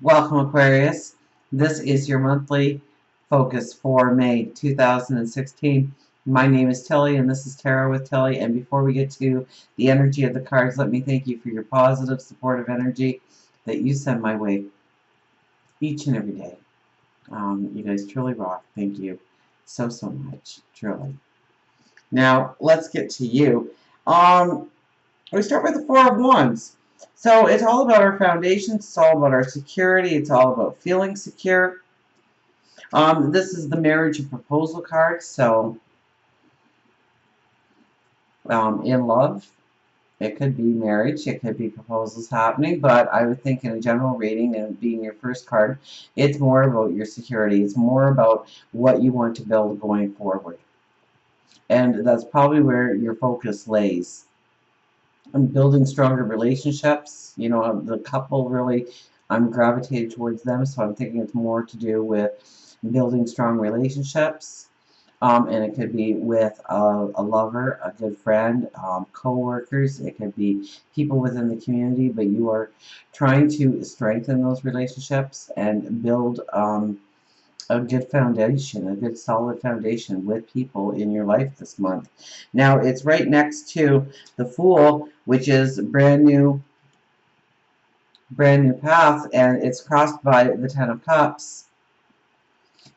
Welcome, Aquarius. This is your monthly focus for May 2016. My name is Tilly, and this is Tarot with Tilly. And before we get to the energy of the cards, let me thank you for your positive, supportive energy that you send my way each and every day. You guys truly rock. Thank you so much, truly. Now, let's get to you. We start with the Four of Wands. So it's all about our foundations, it's all about our security, it's all about feeling secure. This is the marriage and proposal card, so in love, it could be marriage, it could be proposals happening, but I would think in a general reading, and being your first card, it's more about your security, it's more about what you want to build going forward. And that's probably where your focus lays. And building stronger relationships, you know, the couple really, I'm gravitated towards them, so I'm thinking it's more to do with building strong relationships, and it could be with a lover, a good friend, co-workers, it could be people within the community, but you are trying to strengthen those relationships and build a good foundation, a good solid foundation with people in your life this month. Now, it's right next to the Fool, which is brand new path, and it's crossed by the Ten of Cups.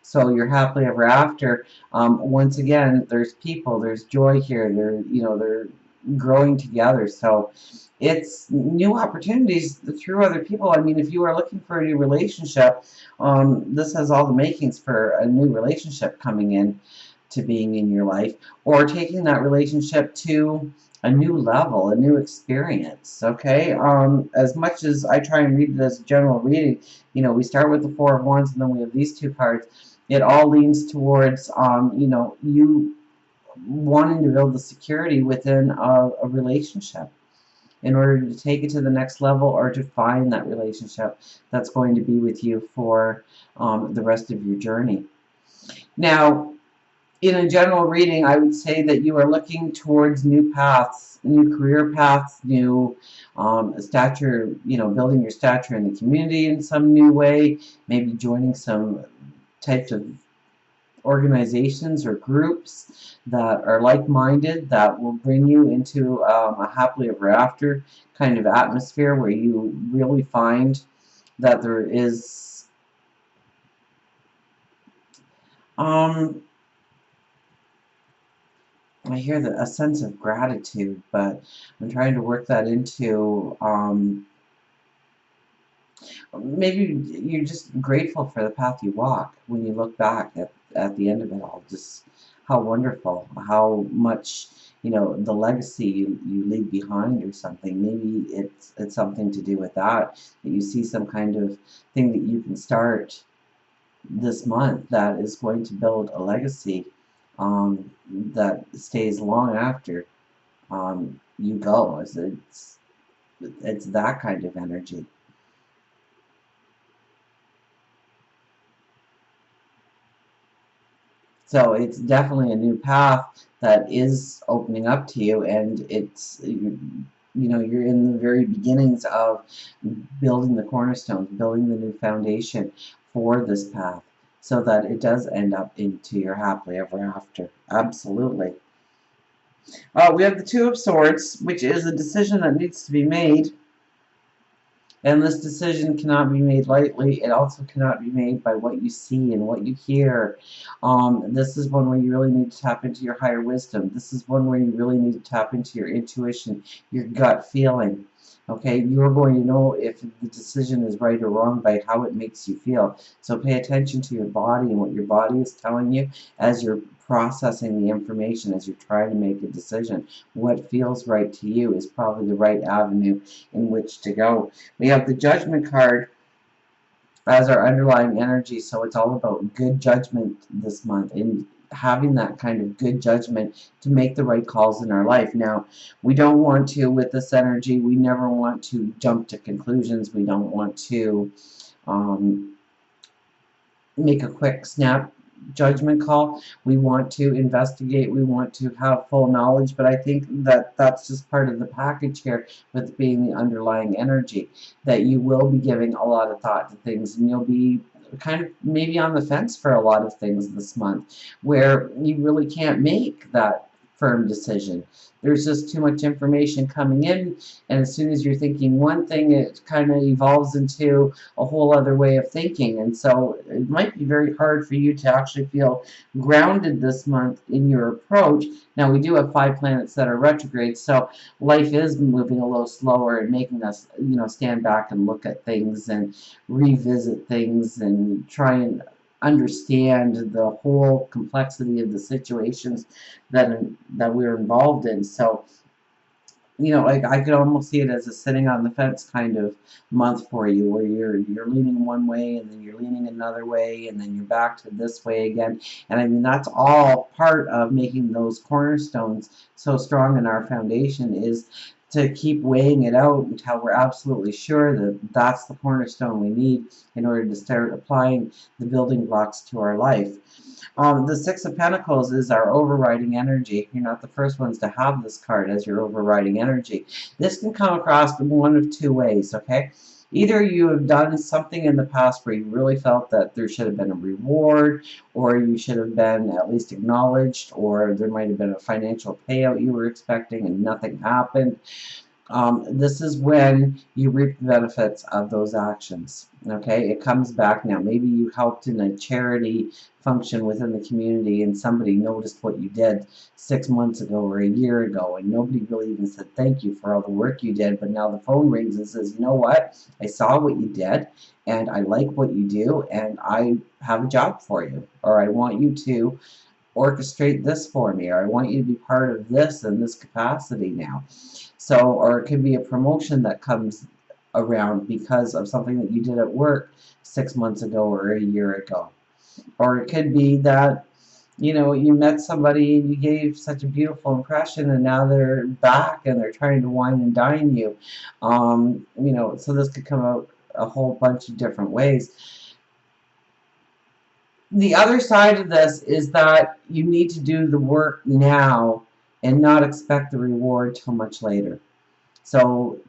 So you're happily ever after. Once again, there's people, there's joy here. They're growing together. So it's new opportunities through other people. I mean, if you are looking for a new relationship, this has all the makings for a new relationship coming in to being in your life, or taking that relationship to a new level, a new experience. Okay, as much as I try and read it as a general reading, you know, we start with the Four of Wands, and then we have these two cards. It all leans towards, you know, you wanting to build the security within a relationship in order to take it to the next level, or to find that relationship that's going to be with you for the rest of your journey. Now, in a general reading, I would say that you are looking towards new paths, new career paths, new stature, you know, building your stature in the community in some new way, maybe joining some types of organizations or groups that are like-minded, that will bring you into a happily ever after kind of atmosphere, where you really find that there is I hear a sense of gratitude, but I'm trying to work that into maybe you're just grateful for the path you walk when you look back at the end of it all. Just how wonderful, how much, you know, the legacy you leave behind or something. Maybe it's something to do with that you see some kind of thing that you can start this month that is going to build a legacy that stays long after you go. It's that kind of energy. So it's definitely a new path that is opening up to you, and you know, you're in the very beginnings of building the cornerstones, building the new foundation for this path, so that it does end up into your happily ever after. Absolutely. We have the Two of Swords, which is a decision that needs to be made. And this decision cannot be made lightly. It also cannot be made by what you see and what you hear. This is one where you really need to tap into your higher wisdom. This is one where you really need to tap into your intuition, your gut feeling. Okay, you're going to know if the decision is right or wrong by how it makes you feel. So pay attention to your body and what your body is telling you as you're processing the information, as you're trying to make a decision. What feels right to you is probably the right avenue in which to go. We have the Judgment card as our underlying energy, so it's all about good judgment this month, and having that kind of good judgment to make the right calls in our life. Now, we don't want to, with this energy, we never want to jump to conclusions. We don't want to make a quick snap judgment call. We want to investigate. We want to have full knowledge. But I think that that's just part of the package here with being the underlying energy, that you will be giving a lot of thought to things, and you'll be kind of maybe on the fence for a lot of things this month, where you really can't make that firm decision. There's just too much information coming in, and as soon as you're thinking one thing, it kind of evolves into a whole other way of thinking. And so it might be very hard for you to actually feel grounded this month in your approach. Now, we do have 5 planets that are retrograde, so life is moving a little slower and making us, stand back and look at things and revisit things and try and understand the whole complexity of the situations that we're involved in. So, like I could almost see it as a sitting on the fence kind of month for you, where you're leaning one way and then you're leaning another way and then you're back to this way again. And I mean, that's all part of making those cornerstones so strong in our foundation, is to keep weighing it out until we're absolutely sure that that's the cornerstone we need in order to start applying the building blocks to our life. The Six of Pentacles is our overriding energy. You're not the first ones to have this card as your overriding energy. This can come across in one of two ways, okay? Either you have done something in the past where you really felt that there should have been a reward, or you should have been at least acknowledged, or there might have been a financial payout you were expecting and nothing happened. This is when you reap the benefits of those actions. Okay, it comes back now. Maybe you helped in a charity function within the community and somebody noticed what you did 6 months ago or a year ago, and nobody really even said thank you for all the work you did. But now the phone rings and says, you know what? I saw what you did and I like what you do and I have a job for you, or I want you to orchestrate this for me, or I want you to be part of this in this capacity now. So, or it could be a promotion that comes around because of something that you did at work 6 months ago or a year ago. Or it could be that, you met somebody and you gave such a beautiful impression and now they're back and they're trying to wine and dine you. So this could come out a whole bunch of different ways. The other side of this is that you need to do the work now and not expect the reward till much later. So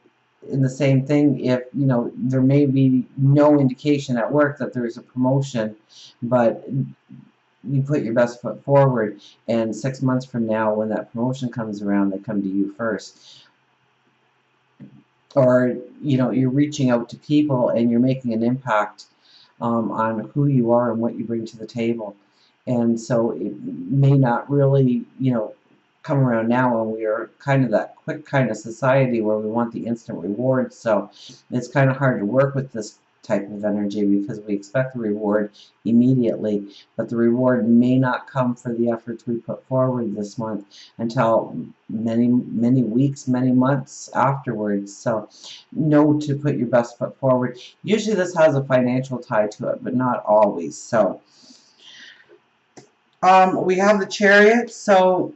in the same thing, if there may be no indication at work that there's a promotion, but you put your best foot forward, and 6 months from now when that promotion comes around, they come to you first. Or you're reaching out to people and you're making an impact on who you are and what you bring to the table. And so it may not really, come around now, and we are kind of that quick kind of society where we want the instant reward. So it's kind of hard to work with this type of energy because we expect the reward immediately, but the reward may not come for the efforts we put forward this month until many weeks, many months afterwards. So know to put your best foot forward. Usually this has a financial tie to it, but not always. So we have the Chariot. So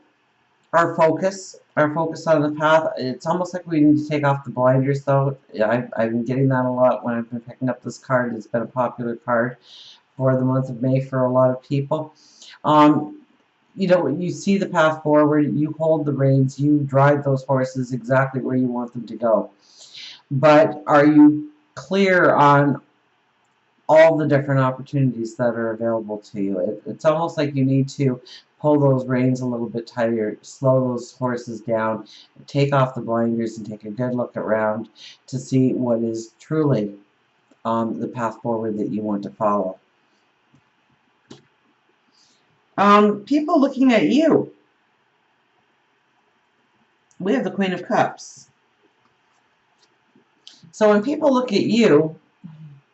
our focus on the path, it's almost like we need to take off the blinders, though. I've been getting that a lot when I've been picking up this card. It's been a popular card for the month of May for a lot of people. You see the path forward, you hold the reins, you drive those horses exactly where you want them to go. But are you clear on all the different opportunities that are available to you? It's almost like you need to pull those reins a little bit tighter, slow those horses down, take off the blinders and take a good look around to see what is truly the path forward that you want to follow. People looking at you. We have the Queen of Cups. So when people look at you,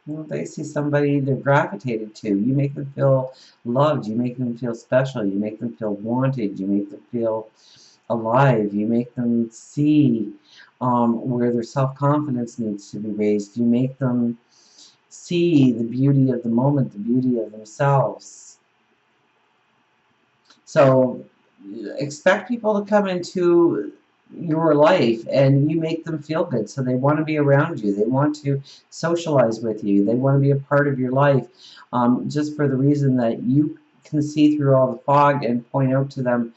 they see somebody they're gravitated to. You make them feel loved. You make them feel special. You make them feel wanted. You make them feel alive. You make them see where their self-confidence needs to be raised. You make them see the beauty of the moment, the beauty of themselves. So expect people to come into your life and you make them feel good, so they want to be around you, they want to socialize with you, they want to be a part of your life, just for the reason that you can see through all the fog and point out to them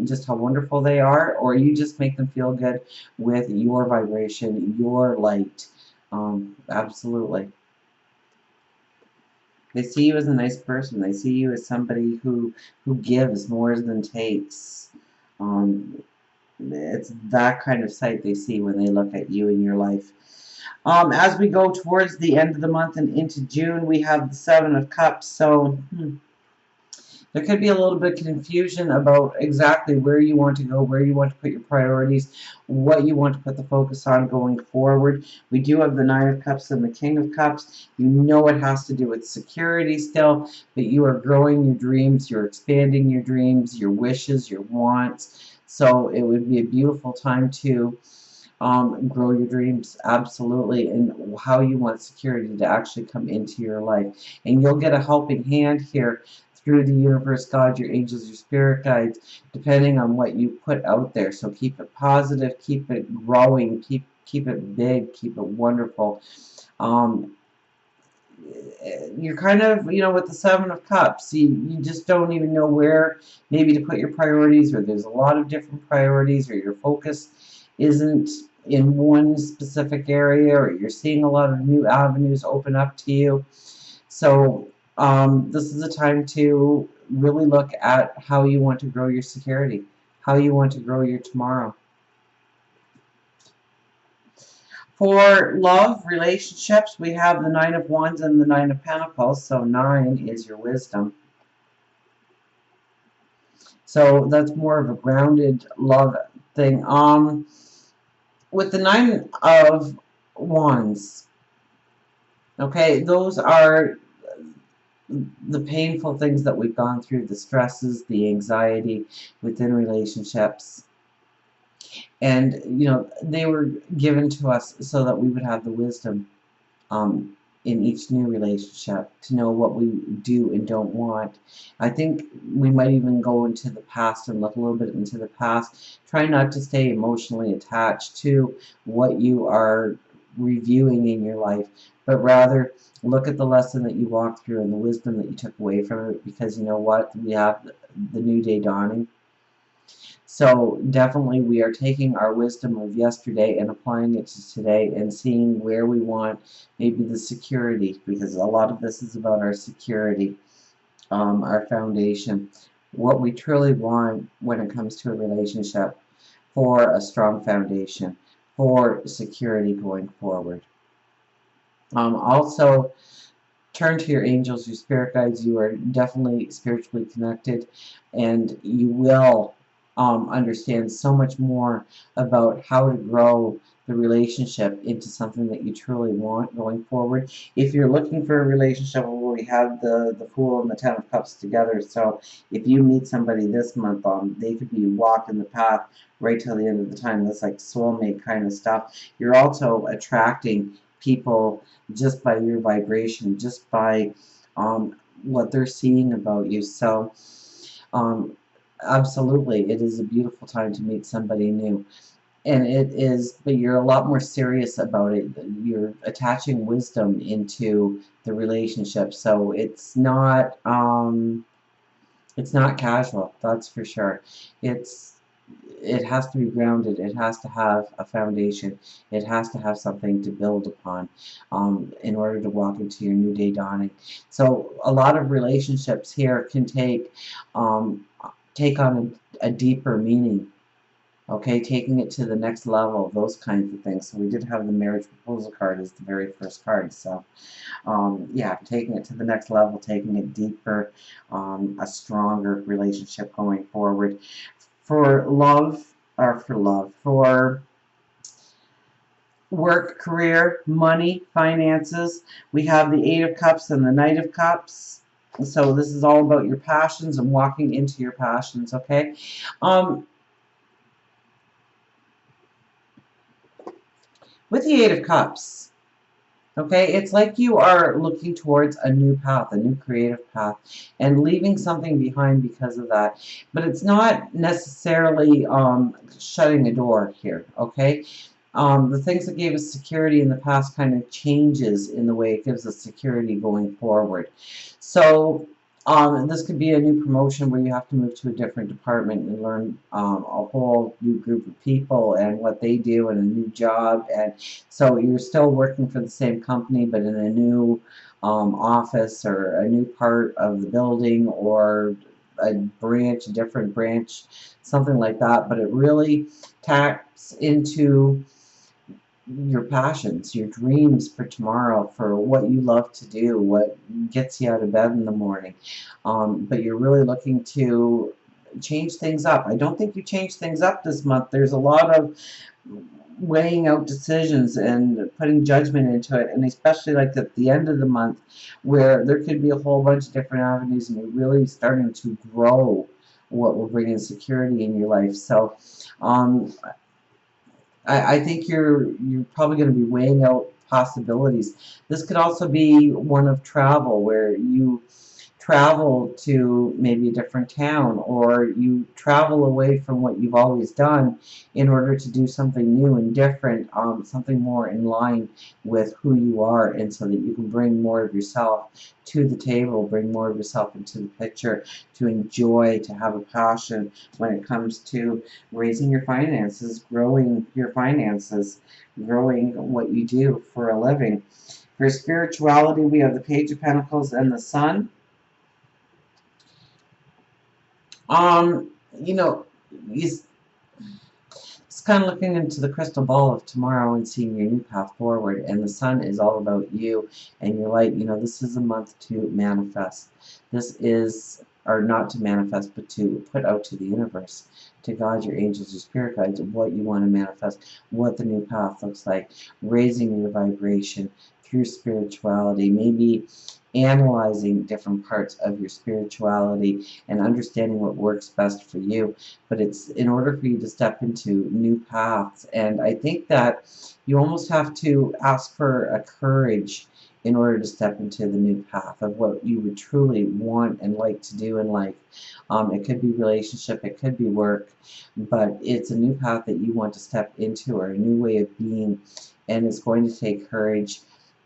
just how wonderful they are, or you just make them feel good with your vibration, your light. Absolutely. They see you as a nice person. They see you as somebody who gives more than takes. Um, it's that kind of sight they see when they look at you in your life. As we go towards the end of the month and into June, we have the Seven of Cups. So there could be a little bit of confusion about exactly where you want to go, where you want to put your priorities, what you want to put the focus on going forward. We do have the Nine of Cups and the King of Cups. You know it has to do with security still, but you are growing your dreams, you're expanding your dreams, your wishes, your wants. So it would be a beautiful time to grow your dreams, absolutely, and how you want security to actually come into your life. And you'll get a helping hand here through the universe, God, your angels, your spirit guides, depending on what you put out there. So keep it positive, keep it growing, keep it big, keep it wonderful. Um, you're kind of, with the Seven of Cups, you just don't even know where maybe to put your priorities, or there's a lot of different priorities, or your focus isn't in one specific area, or you're seeing a lot of new avenues open up to you. So this is a time to really look at how you want to grow your security, how you want to grow your tomorrow. For love, relationships, we have the Nine of Wands and the Nine of Pentacles. So 9 is your wisdom. So that's more of a grounded love thing. With the Nine of Wands, okay, those are the painful things that we've gone through, the stresses, the anxiety within relationships. And, they were given to us so that we would have the wisdom in each new relationship to know what we do and don't want. I think we might even go into the past and look a little bit into the past. Try not to stay emotionally attached to what you are reviewing in your life, but rather look at the lesson that you walked through and the wisdom that you took away from it, because you know what? We have the new day dawning. So definitely we are taking our wisdom of yesterday and applying it to today and seeing where we want maybe the security, because a lot of this is about our security, our foundation, what we truly want when it comes to a relationship, for a strong foundation, for security going forward. Also, turn to your angels, your spirit guides. You are definitely spiritually connected, and you will understand so much more about how to grow the relationship into something that you truly want going forward. If you're looking for a relationship, well, we have the Fool and the Ten of Cups together. So if you meet somebody this month, they could be walking the path right till the end of the time. That's like soulmate kind of stuff. You're also attracting people just by your vibration, just by what they're seeing about you. So absolutely, it is a beautiful time to meet somebody new. And it is, but you're a lot more serious about it. You're attaching wisdom into the relationship. So it's not casual, that's for sure. It has to be grounded. It has to have a foundation. It has to have something to build upon in order to walk into your new day dawning. So a lot of relationships here can take on a deeper meaning. Okay, taking it to the next level, those kinds of things. So we did have the marriage proposal card as the very first card. So yeah, taking it to the next level, taking it deeper, a stronger relationship going forward. For work, career, money, finances, we have the Eight of Cups and the Knight of Cups. So this is all about your passions and walking into your passions, okay? With the Eight of Cups, okay, it's like you are looking towards a new path, a new creative path, and leaving something behind because of that. But it's not necessarily shutting a door here, okay? The things that gave us security in the past kind of changes in the way it gives us security going forward. So This could be a new promotion where you have to move to a different department and learn a whole new group of people and what they do and a new job. And so you're still working for the same company, but in a new office or a new part of the building or a branch, a different branch, something like that. But it really taps into your passions, your dreams for tomorrow, for what you love to do, what gets you out of bed in the morning. But you're really looking to change things up. I don't think you change things up this month. There's a lot of weighing out decisions and putting judgment into it, and especially like at the end of the month where there could be a whole bunch of different avenues and you're really starting to grow what will bring in security in your life. So um, I think you're probably going to be weighing out possibilities. This could also be one of travel, where you travel to maybe a different town, or you travel away from what you've always done in order to do something new and different, something more in line with who you are, and so that you can bring more of yourself to the table, bring more of yourself into the picture, to enjoy, to have a passion when it comes to raising your finances, growing your finances, growing what you do for a living. For spirituality, we have the Page of Pentacles and the Sun. Um, you know, it's kind of looking into the crystal ball of tomorrow and seeing your new path forward. And the Sun is all about you and your light. You know, this is a month to manifest. This is, or not to manifest, but to put out to the universe, to God, your angels, your spirit guides, what you want to manifest, what the new path looks like, raising your vibration through spirituality, maybe analyzing different parts of your spirituality and understanding what works best for you. But it's in order for you to step into new paths. And I think that you almost have to ask for a courage in order to step into the new path of what you would truly want and like to do in life. It could be relationship, it could be work, but it's a new path that you want to step into, or a new way of being, and it's going to take courage.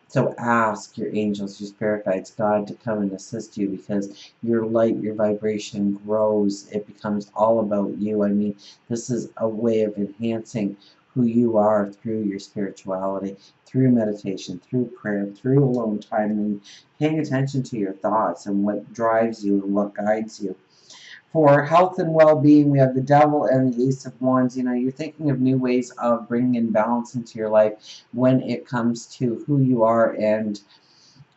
So ask your angels, your spirit guides, God to come and assist you, because your light, your vibration grows. It becomes all about you. I mean, this is a way of enhancing who you are through your spirituality, through meditation, through prayer, through alone time, and paying attention to your thoughts and what drives you and what guides you. For health and well-being, we have the Devil and the Ace of Wands. You know, you're thinking of new ways of bringing in balance into your life when it comes to who you are and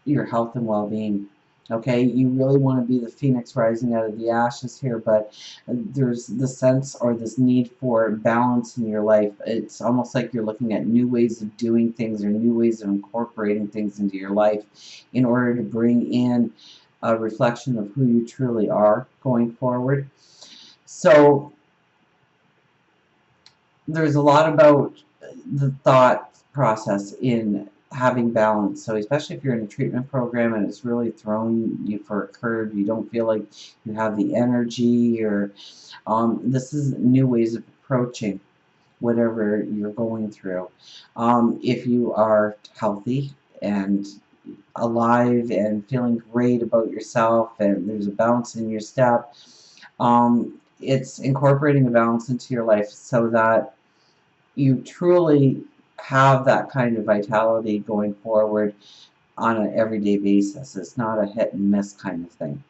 your health and well-being. Okay, you really want to be the phoenix rising out of the ashes here, but there's the sense or this need for balance in your life. It's almost like you're looking at new ways of doing things or new ways of incorporating things into your life in order to bring in a reflection of who you truly are going forward. So there's a lot about the thought process in having balance. So especially if you're in a treatment program and it's really throwing you for a curve, you don't feel like you have the energy, or this is new ways of approaching whatever you're going through. If you are healthy and alive and feeling great about yourself and there's a balance in your step, it's incorporating a balance into your life so that you truly have that kind of vitality going forward on an everyday basis. It's not a hit and miss kind of thing.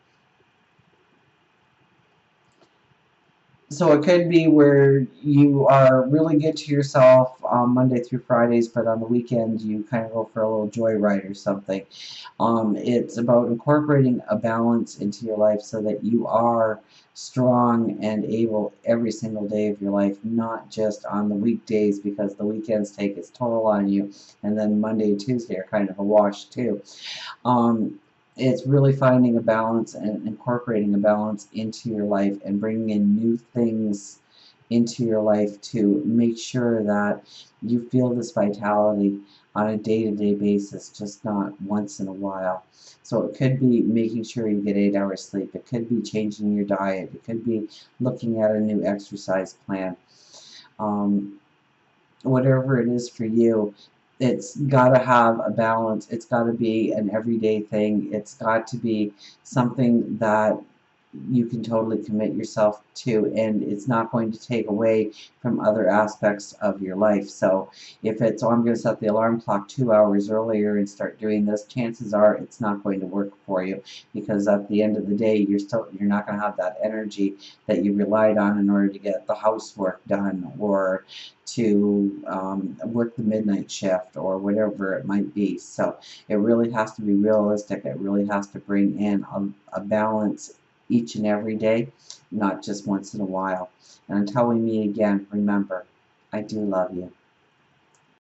So it could be where you are really good to yourself Monday through Fridays, but on the weekend you kind of go for a little joyride or something. It's about incorporating a balance into your life so that you are strong and able every single day of your life, not just on the weekdays, because the weekends take its toll on you, and then Monday and Tuesday are kind of a wash too. Um, it's really finding a balance and incorporating a balance into your life and bringing in new things into your life to make sure that you feel this vitality on a day-to-day basis, just not once in a while. So it could be making sure you get 8 hours sleep. It could be changing your diet. It could be looking at a new exercise plan. Whatever it is for you, it's got to have a balance. It's got to be an everyday thing. It's got to be something that you can totally commit yourself to, and it's not going to take away from other aspects of your life. So if it's, oh, I'm going to set the alarm clock 2 hours earlier and start doing this, chances are it's not going to work for you, because at the end of the day, you're not going to have that energy that you relied on in order to get the housework done, or to work the midnight shift, or whatever it might be. So it really has to be realistic. It really has to bring in a balance each and every day, not just once in a while. And until we meet again, remember, I do love you.